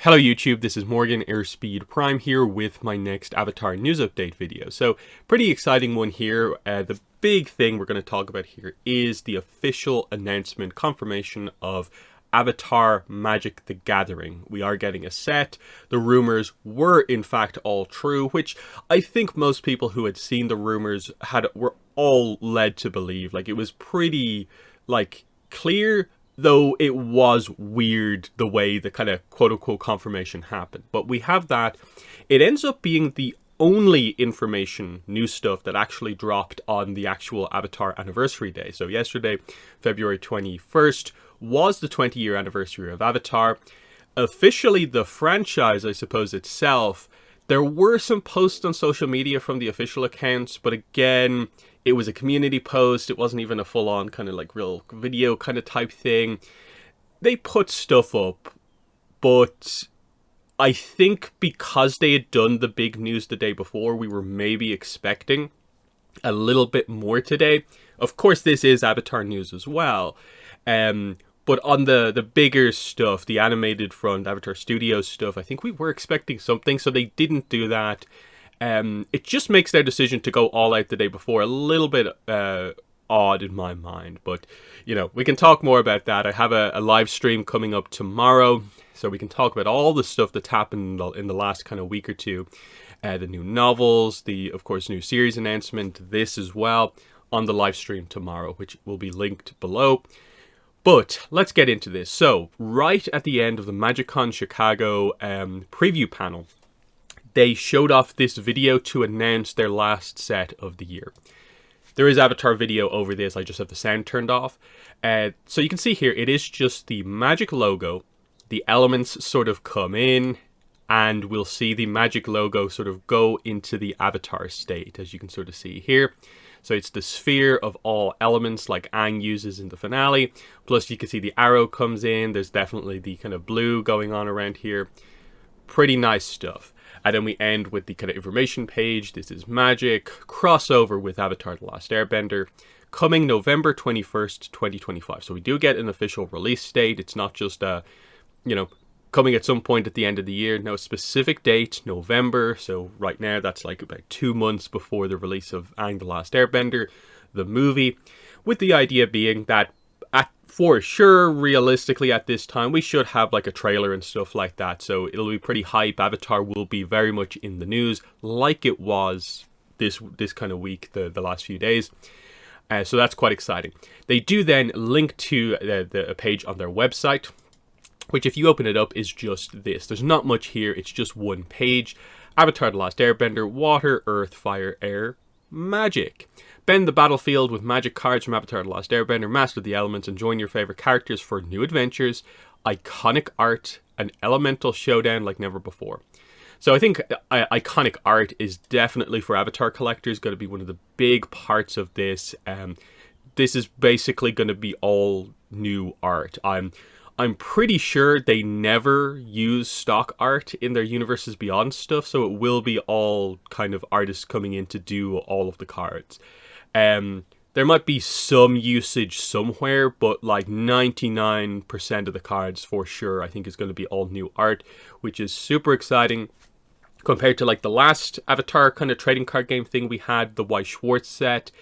Hello YouTube, this is Morgan Airspeed Prime here with my next Avatar news update video. So, pretty exciting one here. The big thing we're going to talk about here is the official announcement confirmation of Avatar Magic the Gathering. We are getting a set. The rumors were in fact all true, which I think most people who had seen the rumors were all led to believe. Like, it was pretty clear. Though it was weird the way the kind of quote-unquote confirmation happened. But we have that. It ends up being the only information, new stuff, that actually dropped on the actual Avatar anniversary day. So yesterday, February 21st, was the 20-year anniversary of Avatar. Officially, the franchise, I suppose, itself, there were some posts on social media from the official accounts, but again, it was a community post. It wasn't even a full-on kind of like real video kind of type thing. They put stuff up, but I think because they had done the big news the day before, we were maybe expecting a little bit more today. Of course, this is Avatar news as well. But on the bigger stuff, the animated front, Avatar Studios stuff, I think we were expecting something, so they didn't do that. It just makes their decision to go all out the day before a little bit odd in my mind. But, you know, we can talk more about that. I have a live stream coming up tomorrow, so we can talk about all the stuff that's happened in the last kind of week or two. The new novels, the, of course, new series announcement, this as well, on the live stream tomorrow, which will be linked below. But let's get into this. So, right at the end of the MagicCon Chicago preview panel, they showed off this video to announce their last set of the year. There is Avatar video over this, I just have the sound turned off. So you can see here, it is just the Magic logo. The elements sort of come in, and we'll see the Magic logo sort of go into the Avatar state, as you can sort of see here. So it's the sphere of all elements like Aang uses in the finale. Plus you can see the arrow comes in. There's definitely the kind of blue going on around here. Pretty nice stuff. And then we end with the kind of information page. This is Magic, crossover with Avatar The Last Airbender, coming November 21st, 2025. So we do get an official release date. It's not just, coming at some point at the end of the year. No specific date, November. So right now, that's like about 2 months before the release of Aang The Last Airbender, the movie. With the idea being that for sure, realistically at this time, we should have like a trailer and stuff like that. So it'll be pretty hype. Avatar will be very much in the news like it was this kind of week, the last few days. So that's quite exciting. They do then link to a page on their website, which if you open it up is just this. There's not much here. It's just one page. Avatar The Last Airbender, water, earth, fire, air, magic. Bend the battlefield with magic cards from Avatar The Last Airbender, master the elements, and join your favorite characters for new adventures, iconic art, and elemental showdown like never before. So I think iconic art is definitely, for Avatar collectors, going to be one of the big parts of this. This is basically going to be all new art. I'm pretty sure they never use stock art in their Universes Beyond stuff, so it will be all kind of artists coming in to do all of the cards. There might be some usage somewhere, but like 99% of the cards for sure I think is going to be all new art, which is super exciting compared to like the last Avatar kind of trading card game thing we had, the Weiss Schwarz set.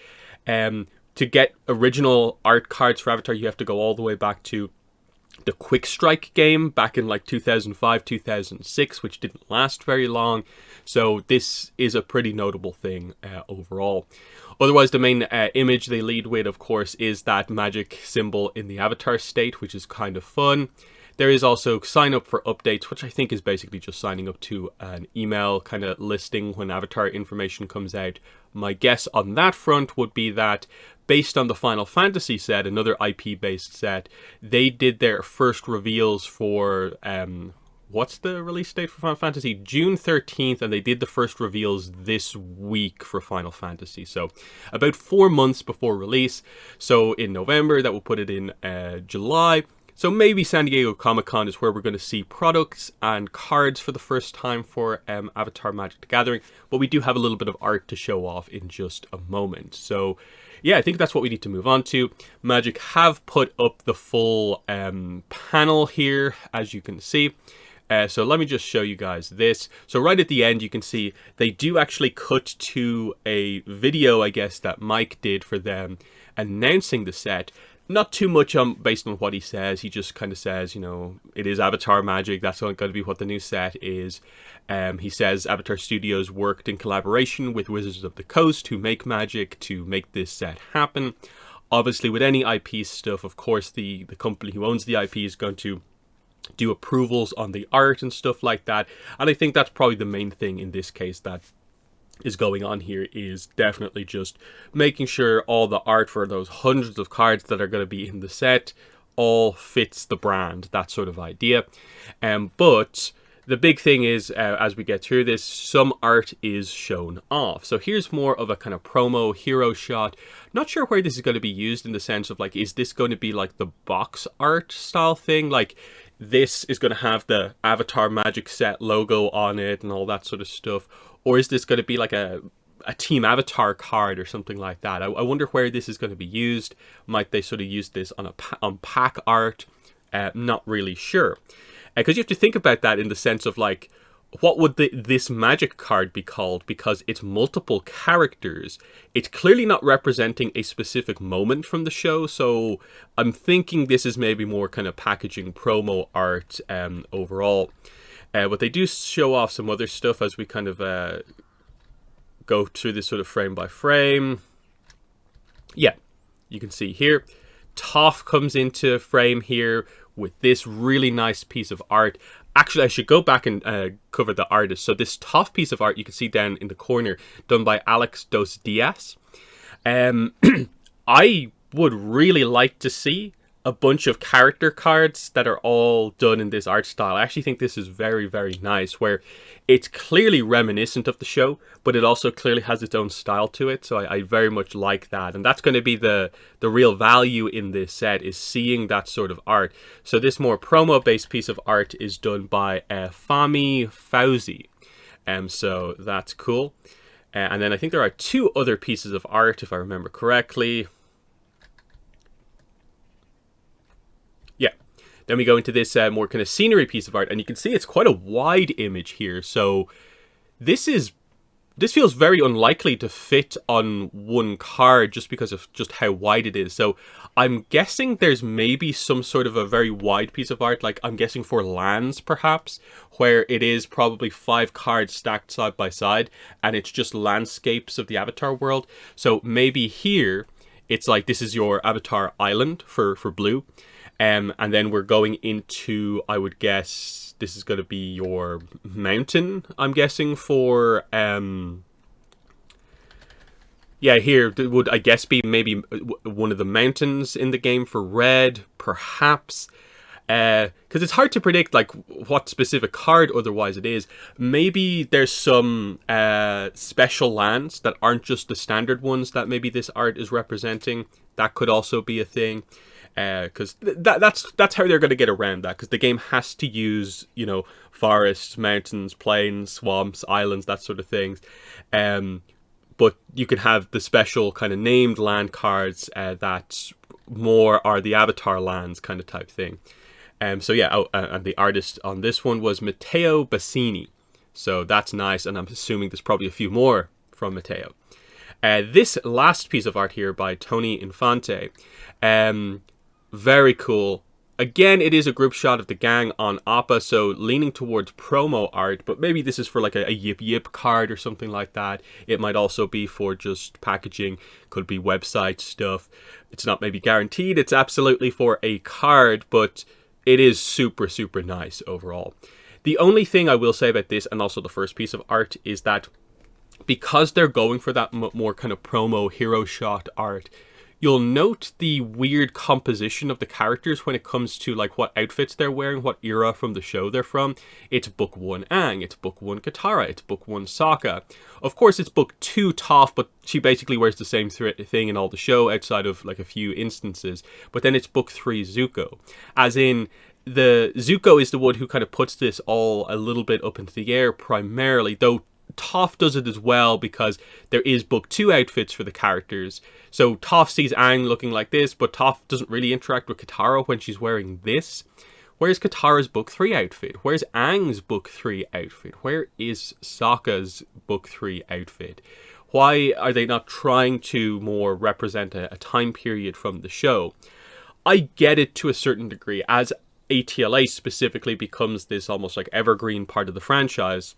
To get original art cards for Avatar, you have to go all the way back to the Quick Strike game back in like 2005, 2006, which didn't last very long. So this is a pretty notable thing overall. Otherwise, the main image they lead with, of course, is that magic symbol in the Avatar state, which is kind of fun. There is also sign up for updates, which I think is basically just signing up to an email kind of listing when Avatar information comes out. My guess on that front would be that based on the Final Fantasy set, another IP-based set, they did their first reveals for, what's the release date for Final Fantasy? June 13th, and they did the first reveals this week for Final Fantasy. So about 4 months before release. So in November, that will put it in July. So maybe San Diego Comic-Con is where we're going to see products and cards for the first time for Avatar Magic the Gathering. But we do have a little bit of art to show off in just a moment. So yeah, I think that's what we need to move on to. Magic have put up the full panel here, as you can see. So let me just show you guys this. So right at the end, you can see they do actually cut to a video, I guess, that Mike did for them announcing the set. Not too much based on what he says. He just kind of says, you know, it is Avatar Magic. That's going to be what the new set is. He says Avatar Studios worked in collaboration with Wizards of the Coast who make magic to make this set happen. Obviously, with any IP stuff, of course, the company who owns the IP is going to do approvals on the art and stuff like that. And I think that's probably the main thing in this case that is going on here, is definitely just making sure all the art for those hundreds of cards that are going to be in the set all fits the brand, that sort of idea. But the big thing is, as we get through this, some art is shown off. So here's more of a kind of promo hero shot. Not sure where this is going to be used, in the sense of, like, is this going to be like the box art style thing? Like, this is going to have the Avatar Magic set logo on it and all that sort of stuff. Or is this going to be like a Team Avatar card or something like that? I wonder where this is going to be used. Might they sort of use this on pack art? Not really sure. Because you have to think about that in the sense of, like, what would this magic card be called? Because it's multiple characters. It's clearly not representing a specific moment from the show. So I'm thinking this is maybe more kind of packaging promo art overall. But they do show off some other stuff as we kind of go through this sort of frame by frame. Yeah, you can see here, Toph comes into frame here with this really nice piece of art. Actually, I should go back and cover the artist. So this Toph piece of art, you can see down in the corner, done by Alex Dos Diaz. I would really like to see a bunch of character cards that are all done in this art style. I actually think this is very, very nice, where it's clearly reminiscent of the show, but it also clearly has its own style to it. So I very much like that. And that's going to be the real value in this set, is seeing that sort of art. So this more promo-based piece of art is done by Fahmi Fauzi. So that's cool. And then I think there are two other pieces of art, if I remember correctly. Then we go into this more kind of scenery piece of art, and you can see it's quite a wide image here. So this feels very unlikely to fit on one card just because of just how wide it is. So I'm guessing there's maybe some sort of a very wide piece of art, like I'm guessing for lands perhaps, where it is probably 5 cards stacked side by side, and it's just landscapes of the Avatar world. So maybe here it's like, this is your Avatar Island for blue. And then we're going into, I would guess, this is going to be your mountain, I'm guessing, for, yeah, here would, I guess, be maybe one of the mountains in the game for red, perhaps. Because it's hard to predict, like, what specific card otherwise it is. Maybe there's some special lands that aren't just the standard ones that maybe this art is representing. That could also be a thing. Because that's how they're going to get around that, because the game has to use, you know, forests, mountains, plains, swamps, islands, that sort of things. But you can have the special kind of named land cards that more are the Avatar lands kind of type thing. So yeah, and the artist on this one was Matteo Bassini. So that's nice, and I'm assuming there's probably a few more from Matteo. This last piece of art here by Tony Infante. Very cool. Again, it is a group shot of the gang on Appa, so leaning towards promo art, but maybe this is for like a Yip Yip card or something like that. It might also be for just packaging, could be website stuff. It's not maybe guaranteed, it's absolutely for a card, but it is super, super nice overall. The only thing I will say about this, and also the first piece of art, is that because they're going for that more kind of promo hero shot art, you'll note the weird composition of the characters when it comes to like what outfits they're wearing, what era from the show they're from. It's book 1 Aang, it's book 1 Katara, it's book 1 Sokka. Of course it's book 2 Toph, but she basically wears the same thing in all the show outside of like a few instances. But then it's book 3 Zuko. As in, the Zuko is the one who kind of puts this all a little bit up into the air primarily, though Toph does it as well, because there is book 2 outfits for the characters. So Toph sees Aang looking like this, but Toph doesn't really interact with Katara when she's wearing this. Where's Katara's book 3 outfit? Where's Aang's book 3 outfit? Where is Sokka's book 3 outfit? Why are they not trying to more represent a time period from the show? I get it to a certain degree. As ATLA specifically becomes this almost like evergreen part of the franchise,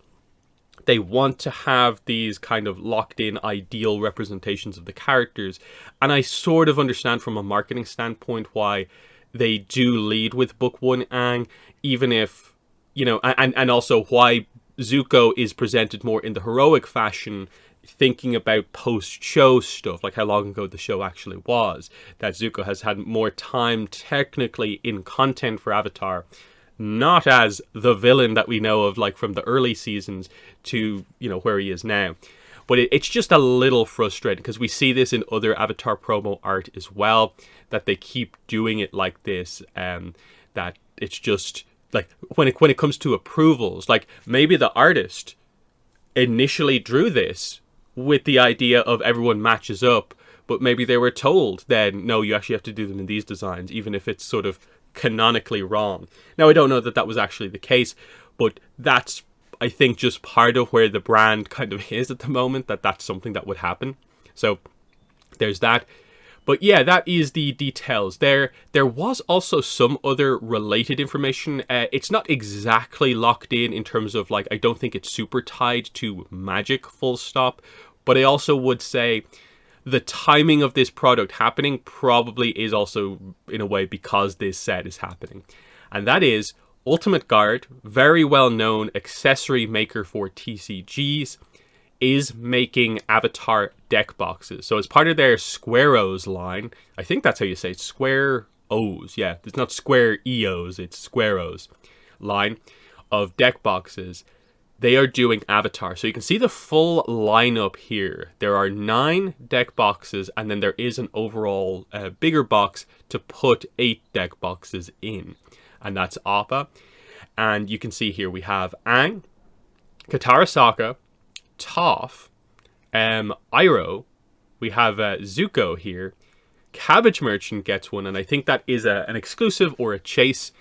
they want to have these kind of locked in ideal representations of the characters. And I sort of understand from a marketing standpoint why they do lead with book 1 Aang, even if, you know, and also why Zuko is presented more in the heroic fashion, thinking about post-show stuff, like how long ago the show actually was, that Zuko has had more time technically in content for Avatar, not as the villain that we know of, like from the early seasons to, you know, where he is now. But it's just a little frustrating because we see this in other Avatar promo art as well, that they keep doing it like this, that it's just like when it comes to approvals, like maybe the artist initially drew this with the idea of everyone matches up, but maybe they were told then, no, you actually have to do them in these designs, even if it's sort of canonically wrong. Now, I don't know that that was actually the case, but that's, I think, just part of where the brand kind of is at the moment, that that's something that would happen. So there's that. But yeah, that is the details there. There was also some other related information. It's not exactly locked in terms of, like, I don't think it's super tied to magic full stop, but I also would say the timing of this product happening probably is also in a way because this set is happening. And that is Ultimate Guard, very well known accessory maker for TCGs, is making Avatar deck boxes. So as part of their Squareos line, I think that's how you say it, Square-Os, yeah, it's not Square EOs, it's Squareos line of deck boxes. They are doing Avatar. So you can see the full lineup here. There are 9 deck boxes, and then there is an overall bigger box to put 8 deck boxes in. And that's Appa. And you can see here we have Aang, Katara Sokka, Toph, Iroh, we have Zuko here, Cabbage Merchant gets one, and I think that is an exclusive or a chase.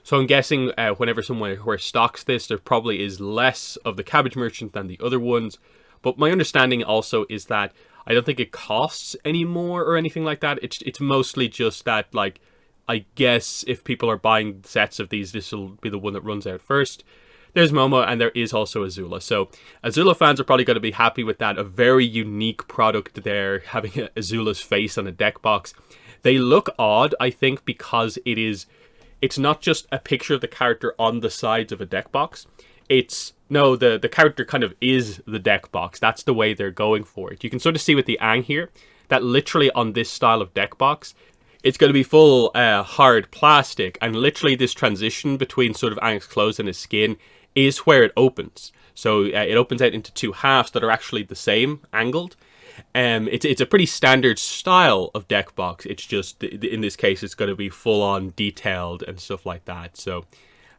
So I'm guessing whenever someone stocks this, there probably is less of the Cabbage Merchant than the other ones. But my understanding also is that I don't think it costs any more or anything like that. It's mostly just that, like, I guess if people are buying sets of these, this will be the one that runs out first. There's Momo, and there is also Azula. So Azula fans are probably going to be happy with that. A very unique product there, having Azula's face on a deck box. They look odd, I think, because it's not just a picture of the character on the sides of a deck box. No, the character kind of is the deck box. That's the way they're going for it. You can sort of see with the Aang here, that literally on this style of deck box, it's going to be full hard plastic, and literally this transition between sort of Aang's clothes and his skin is where it opens. So it opens out into 2 halves that are actually the same, angled. It's a pretty standard style of deck box. It's just, in this case, it's going to be full-on detailed and stuff like that. So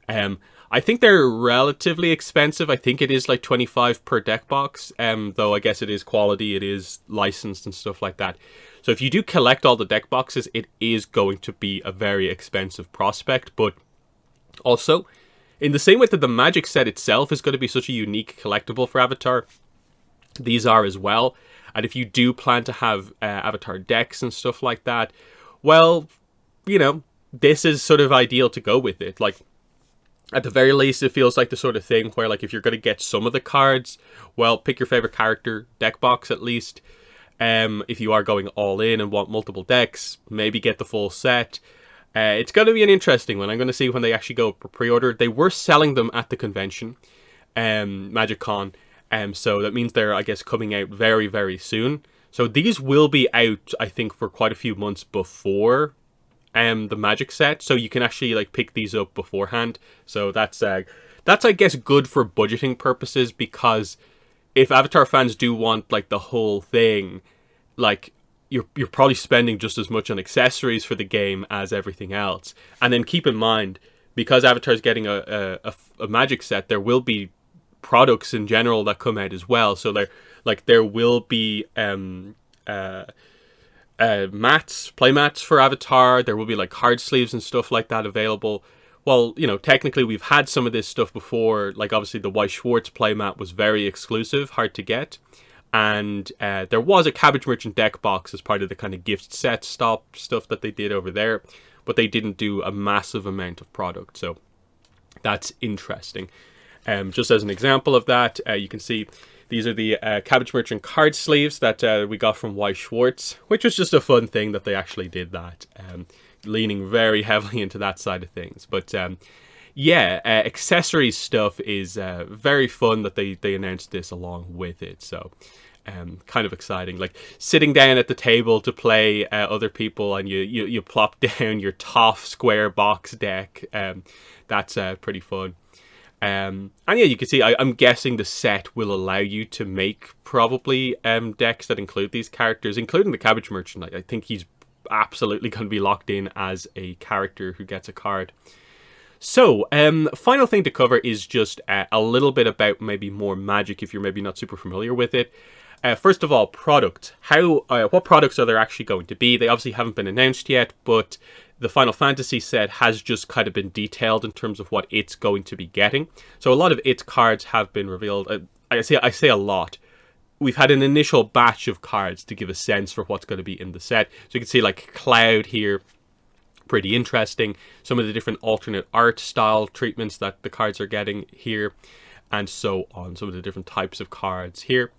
I think they're relatively expensive. I think it is like $25 per deck box, though I guess it is quality, it is licensed and stuff like that. So if you do collect all the deck boxes, it is going to be a very expensive prospect. But also, in the same way that the Magic set itself is going to be such a unique collectible for Avatar, these are as well. And if you do plan to have Avatar decks and stuff like that, well, you know, this is sort of ideal to go with it. Like, at the very least, it feels like the sort of thing where, like, if you're going to get some of the cards, well, pick your favorite character deck box at least. If you are going all in and want multiple decks, maybe get the full set. It's going to be an interesting one. I'm going to see when they actually go pre-order. They were selling them at the convention, MagicCon. So that means they're, I guess, coming out very, very soon. So these will be out, I think, for quite a few months before the Magic set. So you can actually, like, pick these up beforehand. So that's I guess, good for budgeting purposes, because if Avatar fans do want, like, the whole thing, like, you're probably spending just as much on accessories for the game as everything else. And then keep in mind, because Avatar's getting a Magic set, there will be products in general that come out as well. So there will be mats, play mats for Avatar. There will be, like, card sleeves and stuff like that available, well, you know, technically we've had some of this stuff before. Like obviously the Weiss Schwarz playmat was very exclusive, hard to get. And there was a Cabbage Merchant deck box as part of the kind of gift set stuff that they did over there. But they didn't do a massive amount of product. So that's interesting. Just as an example of that, you can see these are the Cabbage Merchant card sleeves that we got from Weiss Schwarz, which was just a fun thing that they actually did that. Leaning very heavily into that side of things. But yeah, accessories stuff is very fun that they announced this along with it. So kind of exciting, like sitting down at the table to play other people, and you plop down your Toff square box deck. That's pretty fun. And yeah, you can see I'm guessing the set will allow you to make probably decks that include these characters, including the Cabbage Merchant. I think he's absolutely going to be locked in as a character who gets a card. So, final thing to cover is just a little bit about maybe more Magic if you're maybe not super familiar with it. First of all, product. What products are there actually going to be? They obviously haven't been announced yet, but the Final Fantasy set has just kind of been detailed in terms of what it's going to be getting. So a lot of its cards have been revealed. I say a lot. We've had an initial batch of cards to give a sense for what's going to be in the set. So you can see like Cloud here, pretty interesting. Some of the different alternate art style treatments that the cards are getting here, and so on. Some of the different types of cards here.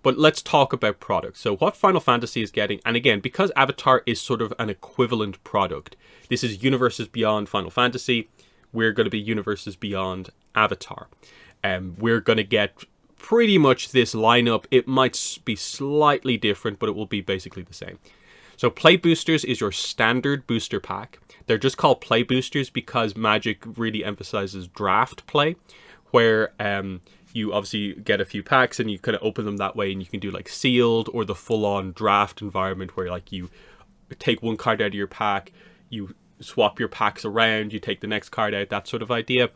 But let's talk about products. So what Final Fantasy is getting, and again, because Avatar is sort of an equivalent product, this is Universes Beyond Final Fantasy. We're going to be Universes Beyond Avatar. We're going to get pretty much this lineup. It might be slightly different, but it will be basically the same. So Play Boosters is your standard booster pack. They're just called Play Boosters because Magic really emphasizes draft play, where you obviously get a few packs and you kind of open them that way, and you can do like sealed or the full-on draft environment where like you take one card out of your pack, you swap your packs around, you take the next card out, that sort of idea.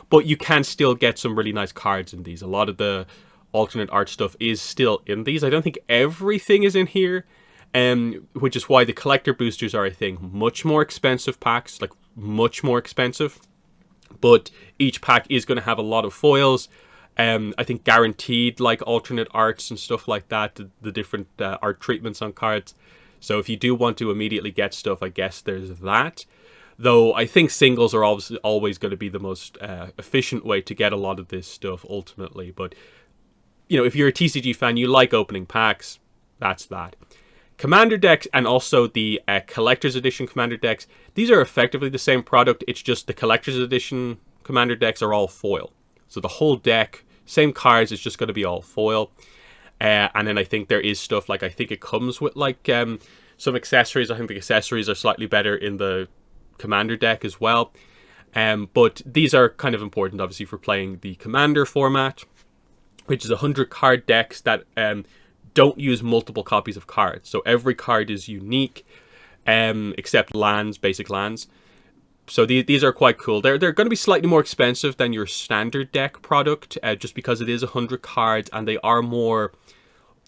But you can still get some really nice cards in these. A lot of the alternate art stuff is still in these. I don't think everything is in here, which is why the collector boosters are, I think, much more expensive packs, like much more expensive. But each pack is going to have a lot of foils. I think guaranteed like alternate arts and stuff like that, the different art treatments on cards. So if you do want to immediately get stuff, I guess there's that. Though I think singles are always going to be the most efficient way to get a lot of this stuff ultimately. But, you know, if you're a TCG fan, you like opening packs, that's that. Commander decks and also the Collector's Edition Commander decks, these are effectively the same product. It's just the Collector's Edition Commander decks are all foil. So the whole deck, same cards, it's just going to be all foil. And then I think there is stuff like, I think it comes with like some accessories. I think the accessories are slightly better in the Commander deck as well. But these are kind of important, obviously, for playing the Commander format, which is 100 card decks that don't use multiple copies of cards. So every card is unique, except lands, basic lands. So these are quite cool. They're going to be slightly more expensive than your standard deck product, just because it is 100 cards, and they are more...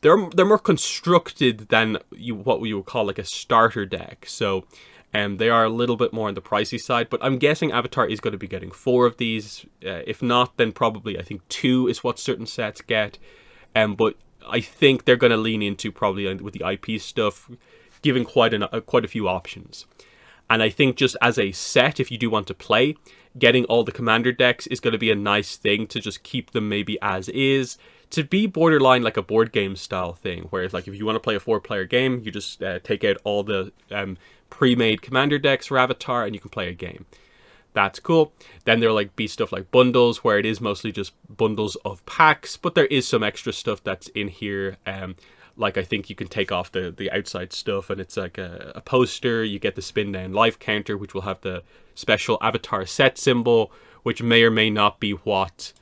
They're more constructed than what you would call like a starter deck. So they are a little bit more on the pricey side. But I'm guessing Avatar is going to be getting 4 of these. If not, then probably I think 2 is what certain sets get. But I think they're going to lean into probably with the IP stuff, giving quite a few options. And I think just as a set, if you do want to play, getting all the Commander decks is going to be a nice thing to just keep them maybe as is. To be borderline like a board game style thing, whereas like if you want to play a 4-player game, you just take out all the pre-made Commander decks for Avatar and you can play a game. That's cool. Then there'll like be stuff like bundles, where it is mostly just bundles of packs, but there is some extra stuff that's in here. Like I think you can take off the outside stuff, and it's like a poster. You get the spin down life counter, which will have the special Avatar set symbol, which may or may not be what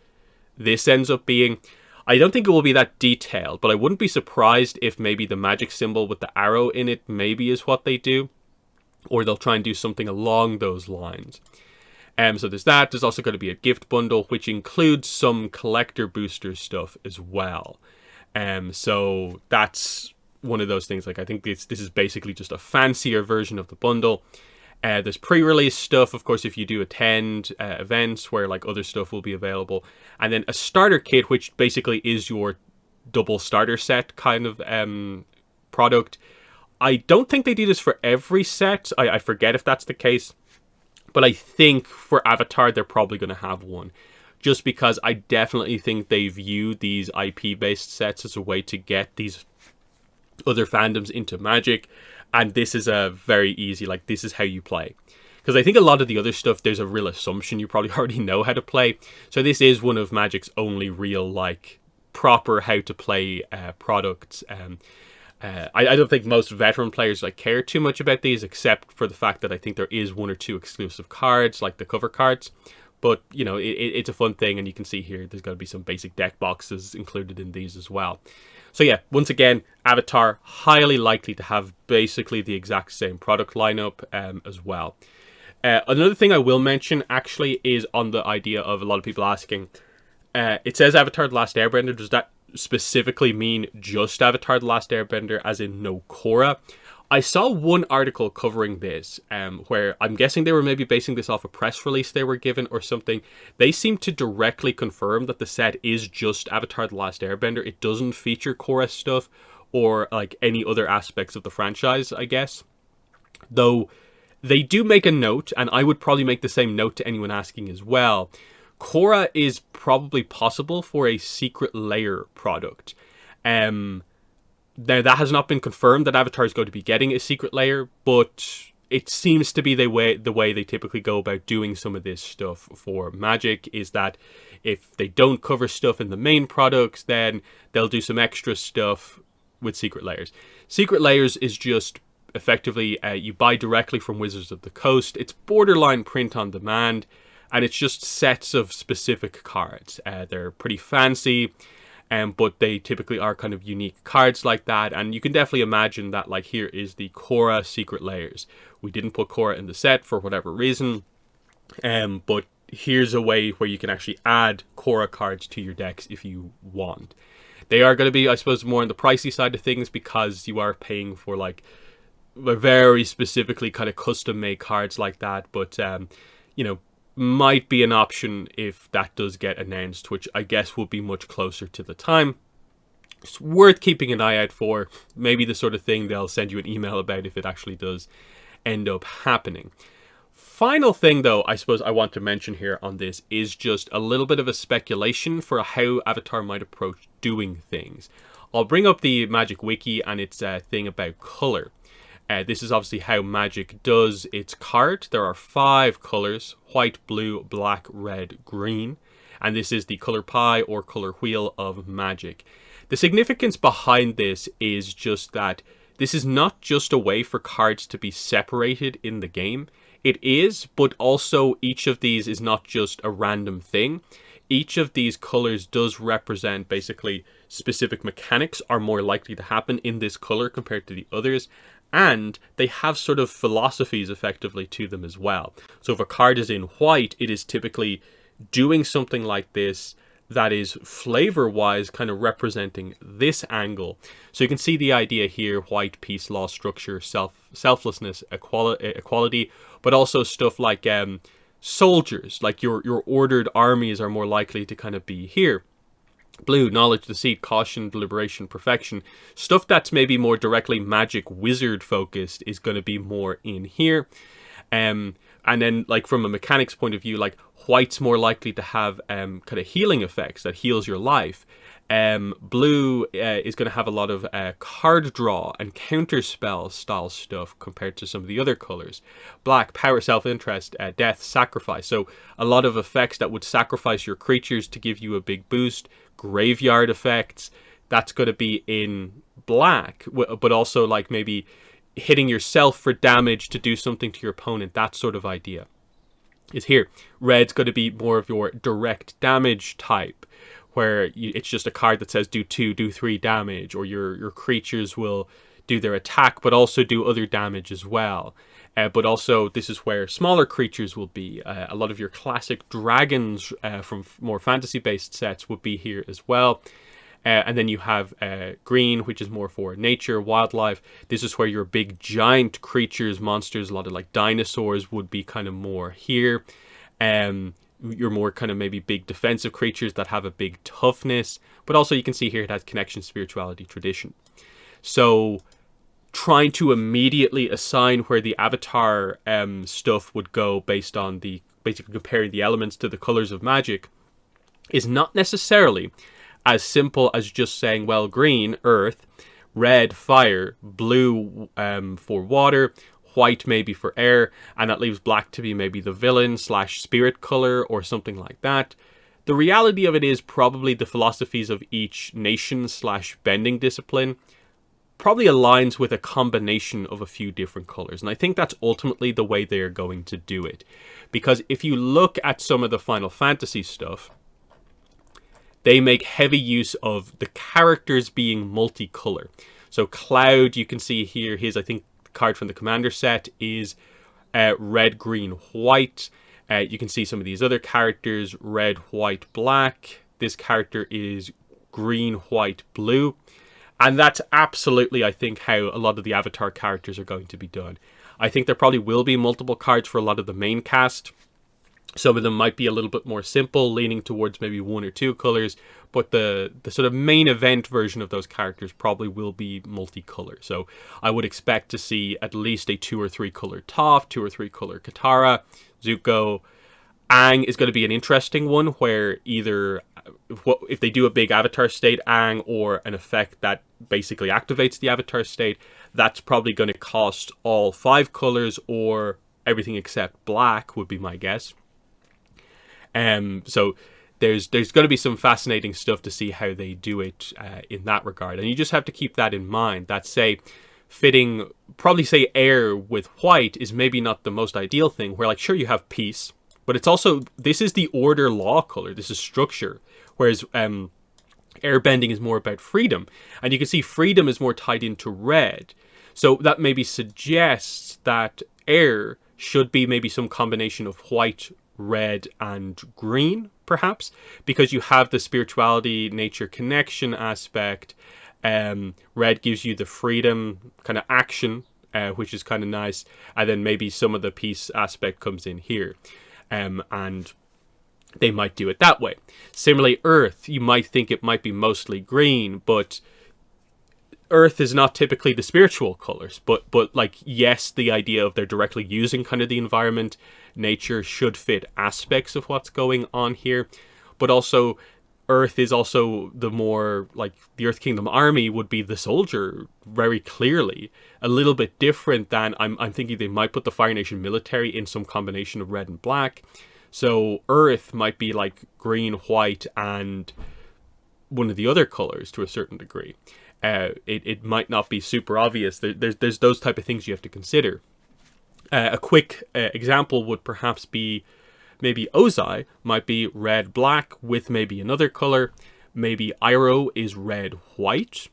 this ends up being. I don't think it will be that detailed, but I wouldn't be surprised if maybe the magic symbol with the arrow in it maybe is what they do, or they'll try and do something along those lines. So there's that. There's also going to be a gift bundle, which includes some collector booster stuff as well. So that's one of those things. Like I think this is basically just a fancier version of the bundle. There's pre-release stuff, of course, if you do attend events where like other stuff will be available. And then a starter kit, which basically is your double starter set kind of product. I don't think they do this for every set. I forget if that's the case. But I think for Avatar, they're probably going to have one. Just because I definitely think they view these IP-based sets as a way to get these other fandoms into Magic. And this is a very easy, like, this is how you play. Because I think a lot of the other stuff, there's a real assumption you probably already know how to play. So this is one of Magic's only real, like, proper how to play products. I don't think most veteran players like care too much about these, except for the fact that I think there is one or two exclusive cards, like the cover cards. But, you know, it's a fun thing, and you can see here there's got to be some basic deck boxes included in these as well. So yeah, once again, Avatar, highly likely to have basically the exact same product lineup as well. Another thing I will mention, actually, is on the idea of a lot of people asking, it says Avatar The Last Airbender, does that specifically mean just Avatar The Last Airbender, as in no Korra? I saw one article covering this, where I'm guessing they were maybe basing this off a press release they were given or something. They seem to directly confirm that the set is just Avatar The Last Airbender. It doesn't feature Korra stuff or like any other aspects of the franchise, I guess. Though they do make a note, and I would probably make the same note to anyone asking as well. Korra is probably possible for a secret layer product. Now, that has not been confirmed that Avatar is going to be getting a secret layer, but it seems to be the way they typically go about doing some of this stuff for Magic, is that if they don't cover stuff in the main products, then they'll do some extra stuff with secret layers. Secret layers is just effectively you buy directly from Wizards of the Coast. It's borderline print on demand, and it's just sets of specific cards. They're pretty fancy. But they typically are kind of unique cards like that. And you can definitely imagine that, like, here is the Korra Secret Layers. We didn't put Korra in the set for whatever reason. But here's a way where you can actually add Korra cards to your decks if you want. They are going to be, I suppose, more on the pricey side of things, because you are paying for, like, very specifically kind of custom-made cards like that. But, you know, might be an option if that does get announced, which I guess will be much closer to the time. It's worth keeping an eye out for. Maybe the sort of thing they'll send you an email about if it actually does end up happening. Final thing, though, I suppose I want to mention here on this is just a little bit of a speculation for how Avatar might approach doing things. I'll bring up the Magic Wiki and its thing about color. This is obviously how Magic does its card. There are 5 colors: white, blue, black, red, green. And this is the color pie or color wheel of Magic. The significance behind this is just that this is not just a way for cards to be separated in the game. It is, but also each of these is not just a random thing. Each of these colors does represent basically specific mechanics are more likely to happen in this color compared to the others. And they have sort of philosophies effectively to them as well. So if a card is in white, it is typically doing something like this that is flavor-wise kind of representing this angle. So you can see the idea here: white, peace, law, structure, selflessness, equality, but also stuff like soldiers, like your ordered armies are more likely to kind of be here. Blue, knowledge, deceit, caution, deliberation, perfection. Stuff that's maybe more directly Magic wizard focused is going to be more in here. And then, like, from a mechanics point of view, like, white's more likely to have kind of healing effects that heals your life. Blue is going to have a lot of card draw and counter spell style stuff compared to some of the other colors. Black, power, self-interest, death, sacrifice. So a lot of effects that would sacrifice your creatures to give you a big boost. Graveyard effects, that's going to be in black, but also like maybe hitting yourself for damage to do something to your opponent. That sort of idea is here. Red's going to be more of your direct damage type, where it's just a card that says do 2, do 3 damage, or your creatures will do their attack but also do other damage as well. But also this is where smaller creatures will be. A lot of your classic dragons from more fantasy based sets would be here as well. And then you have green, which is more for nature, wildlife. This is where your big giant creatures, monsters, a lot of like dinosaurs would be kind of more here. You're more kind of maybe big defensive creatures that have a big toughness. But also you can see here it has connection, spirituality, tradition. So trying to immediately assign where the avatar stuff would go based on the basically comparing the elements to the colors of magic is not necessarily as simple as just saying, well, green, earth, red, fire, blue for water, white maybe for air, and that leaves black to be maybe the villain / spirit color or something like that. The reality of it is probably the philosophies of each nation / bending discipline probably aligns with a combination of a few different colors. And I think that's ultimately the way they are going to do it. Because if you look at some of the Final Fantasy stuff, they make heavy use of the characters being multicolor. So Cloud, you can see here, his, I think, card from the commander set is red, green, white. You can see some of these other characters, red, white, black. This character is green, white, blue. And that's absolutely, I think, how a lot of the Avatar characters are going to be done. I think there probably will be multiple cards for a lot of the main cast. Some of them might be a little bit more simple, leaning towards maybe 1 or 2 colors, but the sort of main event version of those characters probably will be multicolor. So I would expect to see at least a 2 or 3 color Toph, 2 or 3 color Katara, Zuko. Aang is going to be an interesting one, where either if they do a big avatar state Aang or an effect that basically activates the avatar state, that's probably going to cost all 5 colors or everything except black would be my guess. So there's going to be some fascinating stuff to see how they do it in that regard. And you just have to keep that in mind, that say fitting, probably say air with white is maybe not the most ideal thing, where like, sure, you have peace, but it's also, this is the order law color, this is structure, whereas airbending is more about freedom. And you can see freedom is more tied into red. So that maybe suggests that air should be maybe some combination of white, red, and green, perhaps, because you have the spirituality, nature, connection aspect. Red gives you the freedom, kind of action, which is kind of nice. And then maybe some of the peace aspect comes in here. And they might do it that way. Similarly, earth, you might think it might be mostly green, but earth is not typically the spiritual colors, but like, yes, the idea of they're directly using kind of the environment, nature should fit aspects of what's going on here, but also earth is also the more, like, the Earth Kingdom army would be the soldier, very clearly. A little bit different than, I'm thinking they might put the Fire Nation military in some combination of red and black. So earth might be like green, white, and one of the other colors to a certain degree. It might not be super obvious. There's those type of things you have to consider. A quick example would perhaps be maybe Ozai might be red-black with maybe another color. Maybe Iroh is red-white,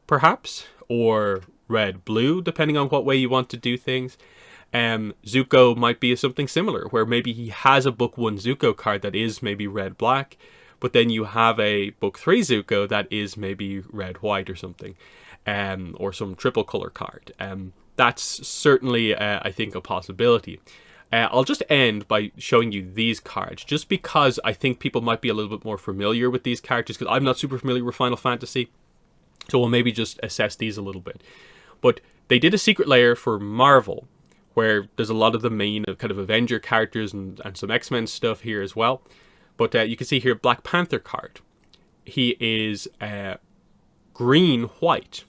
perhaps, or red-blue, depending on what way you want to do things. Zuko might be something similar, where maybe he has a Book 1 Zuko card that is maybe red-black, but then you have a Book 3 Zuko that is maybe red-white or something, or some triple color card. That's certainly, I think, a possibility. I'll just end by showing you these cards, just because I think people might be a little bit more familiar with these characters, because I'm not super familiar with Final Fantasy, so we'll maybe just assess these a little bit. But they did a secret layer for Marvel, where there's a lot of the main kind of Avenger characters and some X-Men stuff here as well. But you can see here, Black Panther card. He is green-white.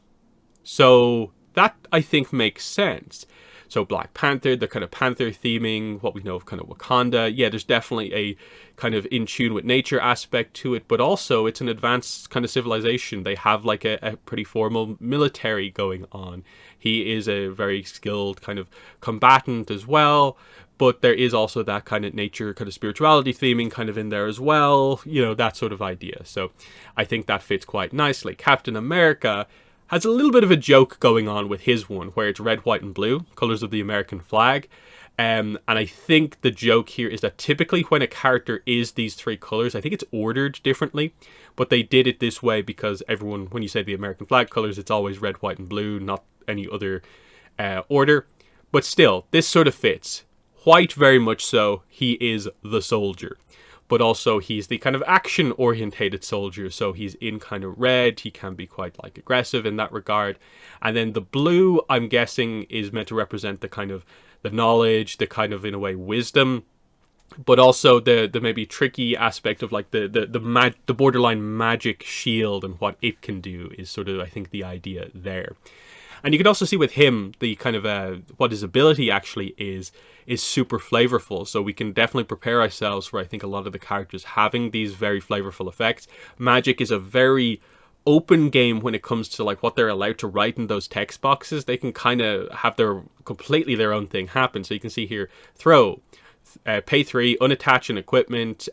So that, I think, makes sense. So Black Panther, the kind of Panther theming, what we know of kind of Wakanda. Yeah, there's definitely a kind of in tune with nature aspect to it, but also it's an advanced kind of civilization. They have like a pretty formal military going on. He is a very skilled kind of combatant as well, but there is also that kind of nature, kind of spirituality theming kind of in there as well, you know, that sort of idea. So I think that fits quite nicely. Captain America has a little bit of a joke going on with his one, where it's red, white, and blue, colors of the American flag. And I think the joke here is that typically when a character is these three colors, I think it's ordered differently, but they did it this way because everyone, when you say the American flag colors, it's always red, white, and blue, not any other order. But still, this sort of fits. White, very much so. He is the soldier. But also he's the kind of action-orientated soldier, so he's in kind of red. He can be quite like aggressive in that regard. And then the blue, I'm guessing, is meant to represent the kind of the knowledge, the kind of, in a way, wisdom, but also the maybe tricky aspect of like the borderline magic shield and what it can do is sort of, I think, the idea there. And you can also see with him the kind of what his ability actually is super flavorful. So we can definitely prepare ourselves for, I think, a lot of the characters having these very flavorful effects. Magic is a very open game when it comes to like what they're allowed to write in those text boxes. They can kind of have completely their own thing happen. So you can see here, throw. Pay 3, unattach an equipment.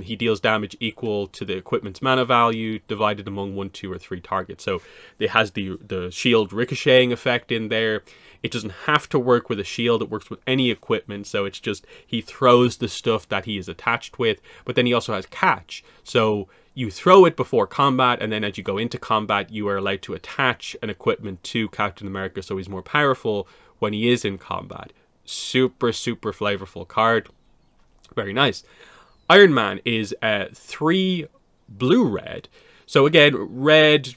He deals damage equal to the equipment's mana value divided among 1, 2, or 3 targets. So it has the shield ricocheting effect in there. It doesn't have to work with a shield. It works with any equipment. So it's just he throws the stuff that he is attached with. But then he also has catch. So you throw it before combat, and then as you go into combat, you are allowed to attach an equipment to Captain America, so he's more powerful when he is in combat. Super, super flavorful card. Very nice. Iron Man is 3 blue-red. So again, red,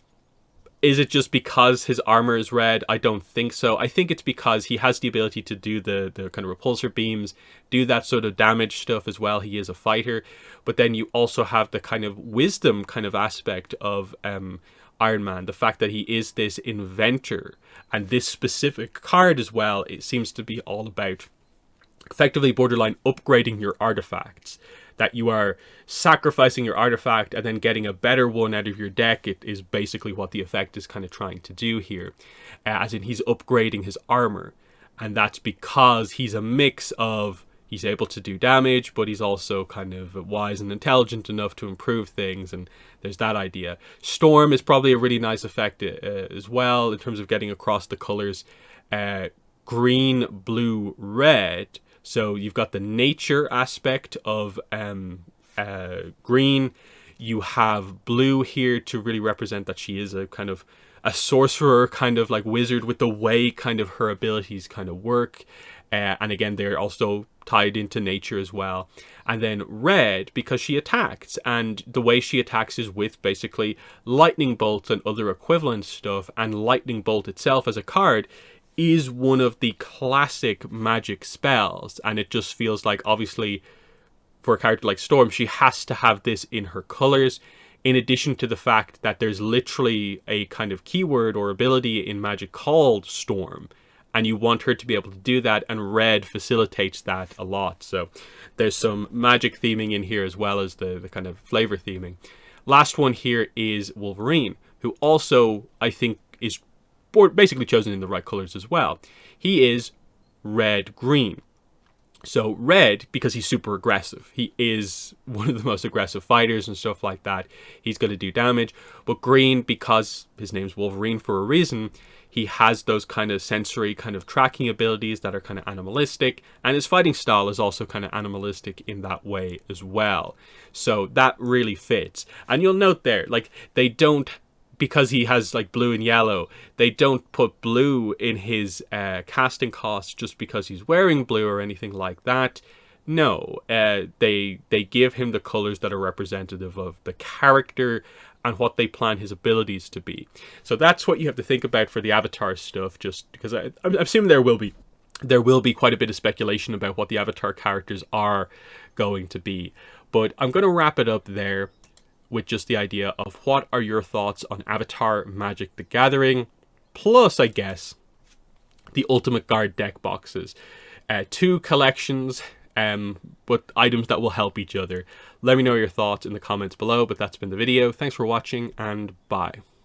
is it just because his armor is red? I don't think so. I think it's because he has the ability to do the kind of repulsor beams, do that sort of damage stuff as well. He is a fighter. But then you also have the kind of wisdom kind of aspect of Iron Man, the fact that he is this inventor, and this specific card as well, it seems to be all about effectively borderline upgrading your artifacts, that you are sacrificing your artifact and then getting a better one out of your deck. It is basically what the effect is kind of trying to do here, as in he's upgrading his armor, and that's because he's a mix of he's able to do damage, but he's also kind of wise and intelligent enough to improve things, and there's that idea. Storm is probably a really nice effect as well in terms of getting across the colors. Green, blue, red. So you've got the nature aspect of green. You have blue here to really represent that she is a kind of a sorcerer, kind of like wizard, with the way kind of her abilities kind of work. And again, they're also tied into nature as well. And then red, because she attacks, and the way she attacks is with basically lightning bolts and other equivalent stuff, and lightning bolt itself as a card is one of the classic magic spells, and it just feels like, obviously, for a character like Storm, she has to have this in her colors, in addition to the fact that there's literally a kind of keyword or ability in Magic called Storm, and you want her to be able to do that, and red facilitates that a lot. So there's some magic theming in here as well as the kind of flavor theming. Last one here is Wolverine, who also, I think, is basically chosen in the right colors as well. He is red-green. So red, because he's super aggressive. He is one of the most aggressive fighters and stuff like that. He's going to do damage. But green, because his name's Wolverine for a reason, he has those kind of sensory kind of tracking abilities that are kind of animalistic. And his fighting style is also kind of animalistic in that way as well. So that really fits. And you'll note there, like, they don't, because he has like blue and yellow, they don't put blue in his casting cost just because he's wearing blue or anything like that. No, they give him the colors that are representative of the character and what they plan his abilities to be. So that's what you have to think about for the Avatar stuff, just because I'm assuming there will be quite a bit of speculation about what the Avatar characters are going to be. But I'm going to wrap it up there with just the idea of what are your thoughts on Avatar Magic the Gathering, plus, I guess, the Ultimate Guard deck boxes. 2 collections, but items that will help each other. Let me know your thoughts in the comments below, but that's been the video. Thanks for watching, and bye.